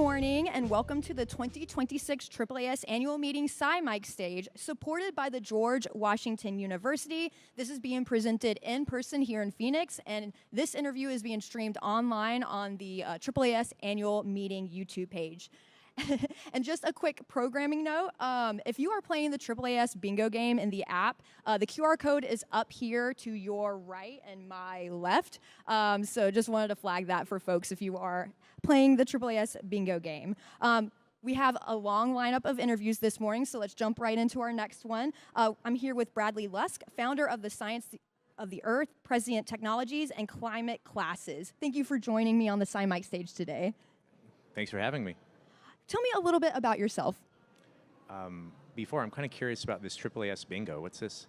Morning and welcome to the 2026 AAAS annual meeting SciMic stage, supported by the George Washington University. This is being presented in person here in Phoenix, and this interview is being streamed online on the AAAS annual meeting YouTube page. And just a quick programming note, if you are playing the AAAS bingo game in the app, the QR code is up here to your right and my left. So just wanted to flag that for folks if you are playing the AAAS bingo game. We have a long lineup of interviews this morning, so let's jump right into our next one. I'm here with Bradley Lusk, founder of the Science of the Earth, Precient Technologies, and Climate Classes. Thank you for joining me on the SciMic stage today. Thanks for having me. Tell me a little bit about yourself. Before, I'm kind of curious about this AAAS bingo. What's this?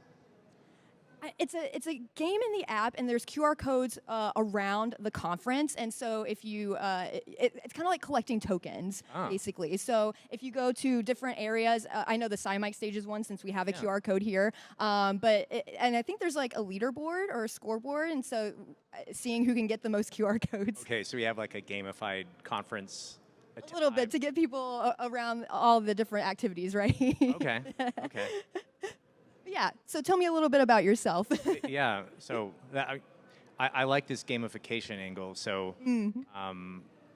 It's a game in the app, and there's QR codes around the conference, and so if you, it's kind of like collecting tokens, basically. So if you go to different areas, I know the SciMic stage is one since we have a QR code here, and I think there's like a leaderboard or a scoreboard, and so seeing who can get the most QR codes. Okay, so we have like a gamified conference. A little bit to get people around all the different activities, right? Okay, okay. Yeah, so tell me a little bit about yourself. Yeah, so I like this gamification angle. So,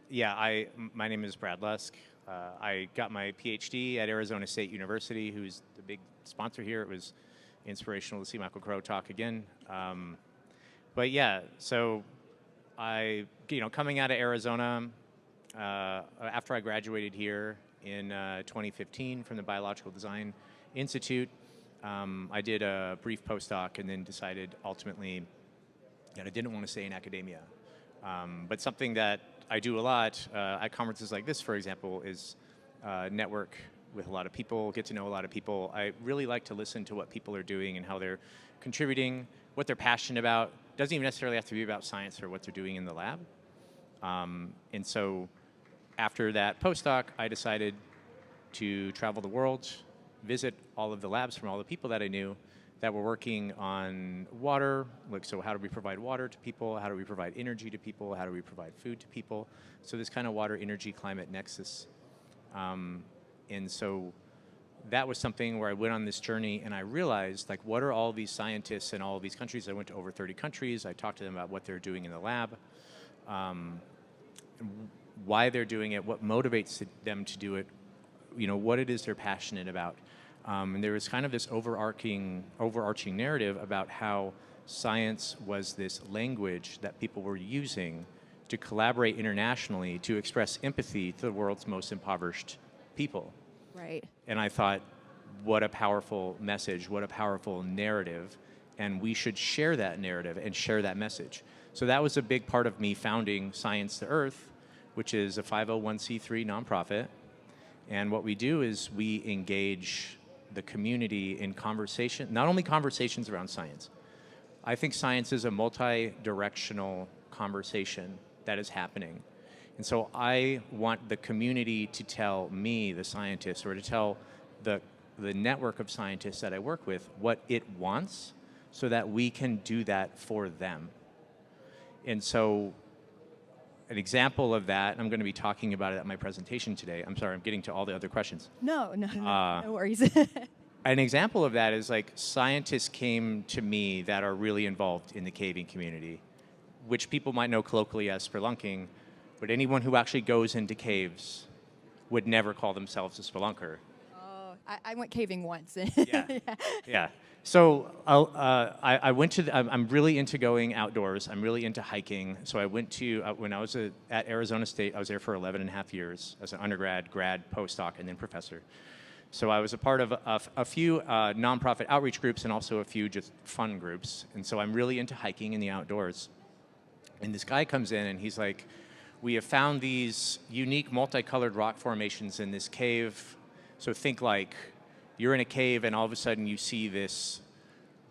yeah, my name is Brad Lusk. I got my PhD at Arizona State University, who's the big sponsor here. It was inspirational to see Michael Crow talk again. But yeah, so coming out of Arizona, after I graduated here in 2015 from the Biological Design Institute, I did a brief postdoc and then decided ultimately that I didn't want to stay in academia. But something that I do a lot at conferences like this, for example, is network with a lot of people, get to know a lot of people. I really like to listen to what people are doing and how they're contributing, what they're passionate about. Doesn't even necessarily have to be about science or what they're doing in the lab. And so after that postdoc, I decided to travel the world, visit all of the labs from all the people that I knew that were working on water, like so how do we provide water to people, how do we provide energy to people, how do we provide food to people, so this kind of water, energy, climate nexus. And so that was something where I went on this journey and I realized, like, what are all these scientists in all of these countries? I went to over 30 countries, I talked to them about what they're doing in the lab, why they're doing it, what motivates them to do it, what it is they're passionate about. And there was kind of this overarching narrative about how science was this language that people were using to collaborate internationally to express empathy to the world's most impoverished people. Right. And I thought, what a powerful message, what a powerful narrative, and we should share that narrative and share that message. So that was a big part of me founding Science to Earth, which is a 501c3 nonprofit. And what we do is we engage the community in conversation, not only conversations around science. I think science is a multi-directional conversation that is happening. And so I want the community to tell me, the scientist, or to tell the network of scientists that I work with what it wants so that we can do that for them. And so an example of that, I'm going to be talking about it at my presentation today. I'm sorry, I'm getting to all the other questions. No worries. An example of that is, like, scientists came to me that are really involved in the caving community, which people might know colloquially as spelunking, but anyone who actually goes into caves would never call themselves a spelunker. Oh, I went caving once. Yeah. So I went to, I'm really into going outdoors. I'm really into hiking. So I went to, when I was at Arizona State, I was there for 11 and a half years as an undergrad, grad, postdoc, and then professor. So I was a part of a few nonprofit outreach groups and also a few just fun groups. And so I'm really into hiking in the outdoors. And this guy comes in and he's like, we have found these unique multicolored rock formations in this cave. So think like you're in a cave and all of a sudden you see this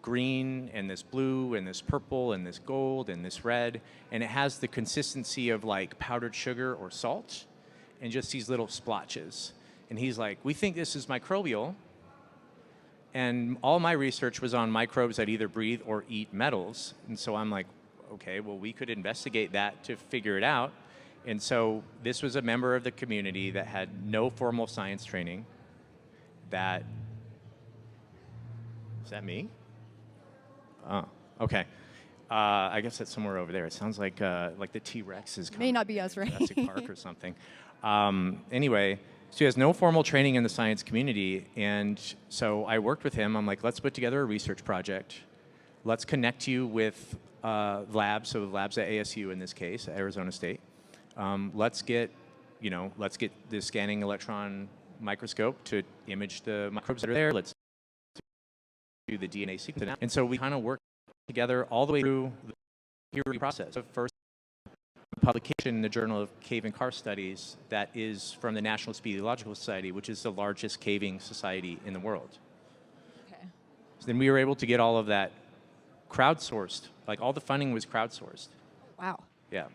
green and this blue and this purple and this gold and this red, and it has the consistency of like powdered sugar or salt and just these little splotches. And he's like, we think this is microbial, and all my research was on microbes that either breathe or eat metals. And so I'm like, okay, well, we could investigate that to figure it out. And so this was a member of the community that had no formal science training, that, is that me? Oh, okay. I guess that's somewhere over there. It sounds like the T-Rex is coming. May not be us, right? Jurassic Park or something. Anyway, so he has no formal training in the science community, and so I worked with him. I'm like, let's put together a research project. Let's connect you with labs, so labs at ASU in this case, at Arizona State. Let's get the scanning electron microscope to image the microbes that are there. Let's do the DNA sequence. And so we kind of worked together all the way through the peer review process. So first publication in the Journal of Cave and Karst Studies that is from the National Speleological Society, which is the largest caving society in the world. Okay. So then we were able to get all of that crowdsourced. Like all the funding was crowdsourced. Wow. Yeah.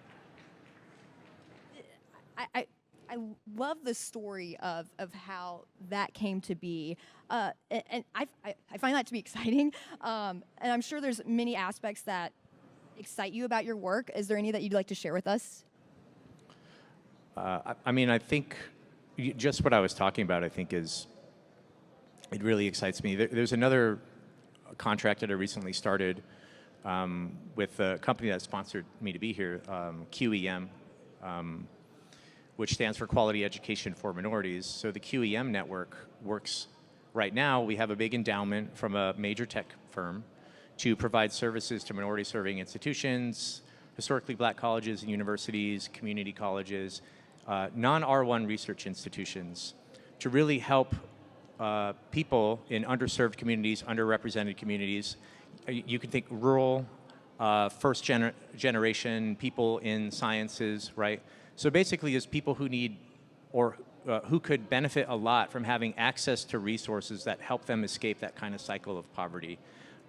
I love the story of how that came to be, and I find that to be exciting, and I'm sure there's many aspects that excite you about your work. Is there any that you'd like to share with us? I mean, I think just what I was talking about, I think it really excites me. There's another contract that I recently started with a company that sponsored me to be here, QEM, which stands for Quality Education for Minorities. So the QEM network works right now. We have a big endowment from a major tech firm to provide services to minority-serving institutions, historically black colleges and universities, community colleges, non-R1 research institutions, to really help people in underserved communities, underrepresented communities. You can think rural, first generation, people in sciences, right? So basically, it's people who need or who could benefit a lot from having access to resources that help them escape that kind of cycle of poverty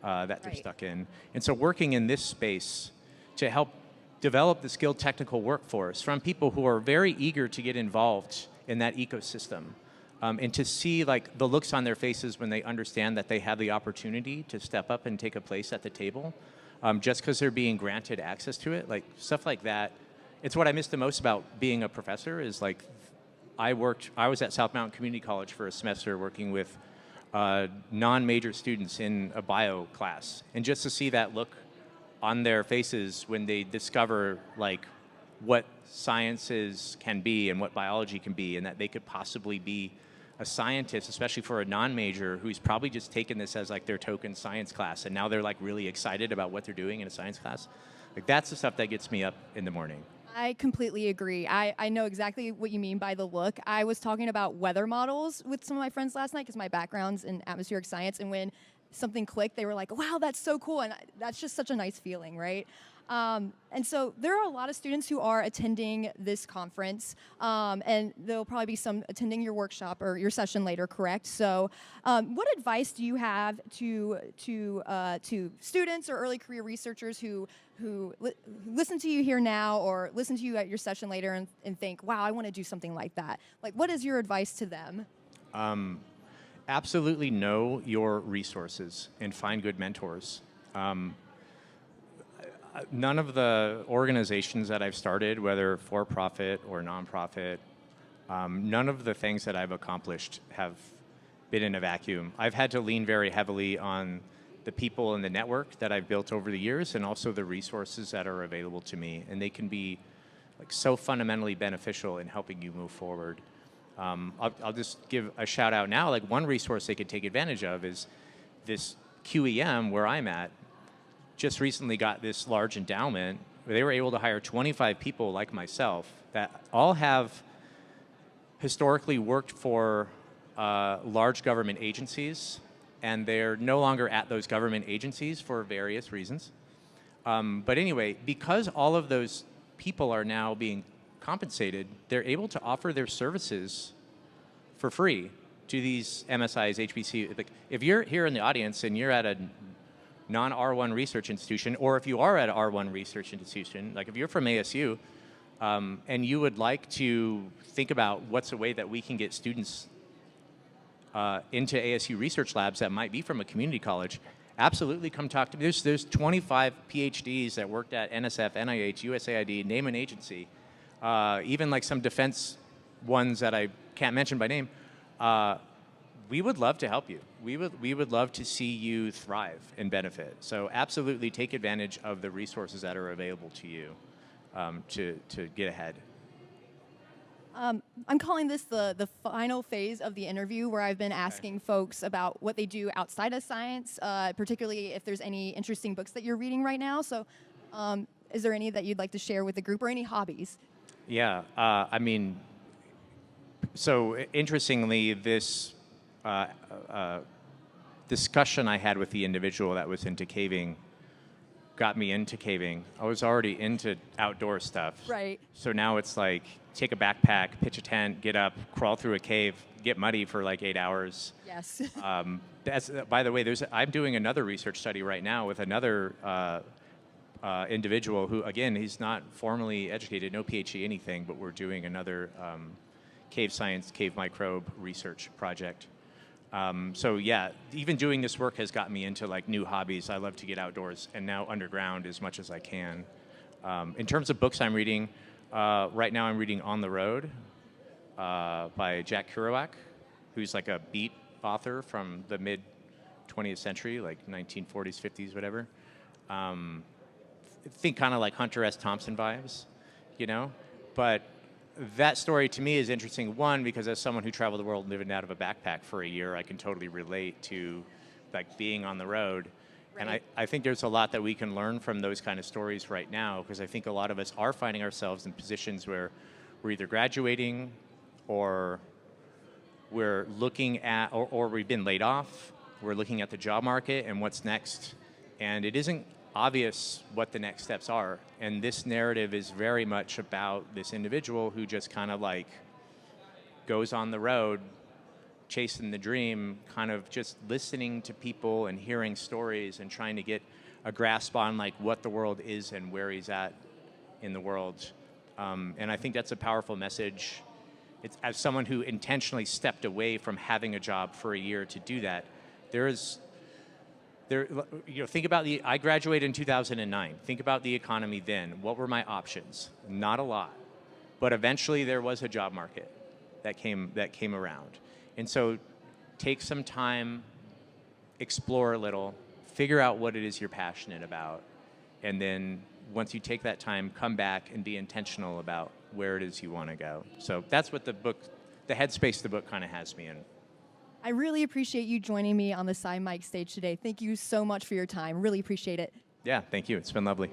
that they're stuck in. And so working in this space to help develop the skilled technical workforce from people who are very eager to get involved in that ecosystem, and to see like the looks on their faces when they understand that they have the opportunity to step up and take a place at the table, just because they're being granted access to it, like stuff like that. It's what I miss the most about being a professor is like, I was at South Mountain Community College for a semester working with non-major students in a bio class. And just to see that look on their faces when they discover like what sciences can be and what biology can be, and that they could possibly be a scientist, especially for a non-major who's probably just taken this as like their token science class, and now they're like really excited about what they're doing in a science class. Like that's the stuff that gets me up in the morning. I completely agree. I know exactly what you mean by the look. I was talking about weather models with some of my friends last night because my background's in atmospheric science, and when something clicked, they were like, wow, that's so cool, and that's just such a nice feeling, right? And so there are a lot of students who are attending this conference, and there'll probably be some attending your workshop or your session later, correct? So what advice do you have to students or early career researchers who listen to you here now or listen to you at your session later and think, wow, I want to do something like that? Like, what is your advice to them? Absolutely know your resources and find good mentors. None of the organizations that I've started, whether for-profit or non-profit, none of the things that I've accomplished have been in a vacuum. I've had to lean very heavily on the people in the network that I've built over the years, and also the resources that are available to me, and they can be like so fundamentally beneficial in helping you move forward. I'll just give a shout out now. Like one resource they could take advantage of is this QEM where I'm at. Just recently got this large endowment where they were able to hire 25 people like myself that all have historically worked for large government agencies, and they're no longer at those government agencies for various reasons. But anyway, because all of those people are now being compensated, they're able to offer their services for free to these MSIs, HBC. Like, if you're here in the audience and you're at a non-R1 research institution, or if you are at an R1 research institution, like if you're from ASU, and you would like to think about what's a way that we can get students into ASU research labs that might be from a community college, absolutely come talk to me. There's 25 PhDs that worked at NSF, NIH, USAID, name an agency, even like some defense ones that I can't mention by name, we would love to help you. We would love to see you thrive and benefit. So absolutely take advantage of the resources that are available to you to get ahead. I'm calling this the final phase of the interview, where I've been asking folks about what they do outside of science, particularly if there's any interesting books that you're reading right now. So is there any that you'd like to share with the group, or any hobbies? Yeah, I mean, so interestingly, this discussion I had with the individual that was into caving got me into caving. I was already into outdoor stuff. Right. So now it's like, take a backpack, pitch a tent, get up, crawl through a cave, get muddy for like 8 hours. Yes. That's, by the way, I'm doing another research study right now with another individual who, again, he's not formally educated, no PhD, anything, but we're doing another cave science, cave microbe research project. So yeah, even doing this work has gotten me into like new hobbies. I love to get outdoors and now underground as much as I can. In terms of books I'm reading, right now I'm reading On the Road by Jack Kerouac, who's like a beat author from the mid 20th century, like 1940s, 50s, whatever. Think kind of like Hunter S. Thompson vibes, you know? But that story to me is interesting, one, because as someone who traveled the world living out of a backpack for a year, I can totally relate to like being on the road. Right. And I think there's a lot that we can learn from those kind of stories right now, because I think a lot of us are finding ourselves in positions where we're either graduating or we're looking at, or we've been laid off, we're looking at the job market and what's next. And it isn't obvious what the next steps are. And this narrative is very much about this individual who just kind of like goes on the road, chasing the dream, kind of just listening to people and hearing stories and trying to get a grasp on like what the world is and where he's at in the world. And I think that's a powerful message. It's, as someone who intentionally stepped away from having a job for a year to do that, think about I graduated in 2009. Think about the economy then. What were my options? Not a lot. But eventually there was a job market that came around. And so take some time, explore a little, figure out what it is you're passionate about, and then once you take that time, come back and be intentional about where it is you want to go. So that's what the headspace the book kind of has me in. I really appreciate you joining me on the SciMike stage today. Thank you so much for your time. Really appreciate it. Yeah, thank you. It's been lovely.